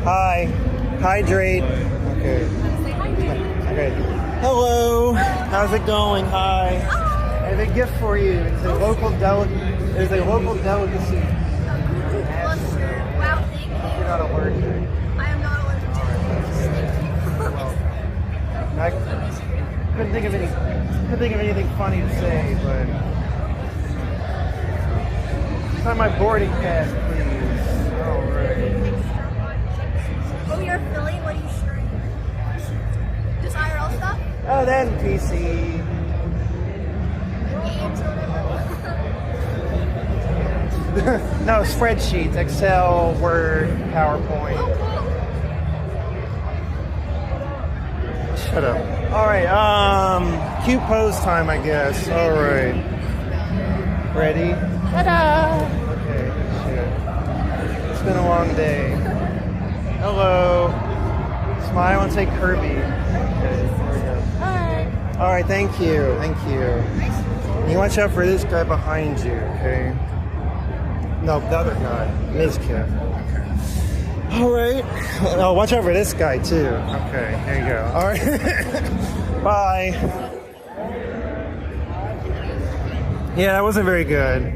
Hi. Hydrate. Okay. Okay. Hello. How's it going? Hi. I have a gift for you. It's a local There's a local delicacy. Wow, thank you. You're not allergic. I am not allergic to it. I couldn't think of anything funny to say, but sign my boarding pass, please. All right. Oh, you're Philly? What are you streaming? Just IRL stuff? Oh, then PC. Games or whatever? No, spreadsheets, Excel, Word, PowerPoint. Oh, cool. Shut up. All right, cute pose time, I guess. All right. Ready? Ta-da! Okay, shit. It's been a long day. Hello. Smile and say Kirby. Okay, there we go. Hi. All right, thank you. Thank you. You watch out for this guy behind you, okay? No, the other guy. His kid. Okay. All right. Oh, watch out for this guy, too. Okay, there you go. All right. Bye. Yeah, that wasn't very good.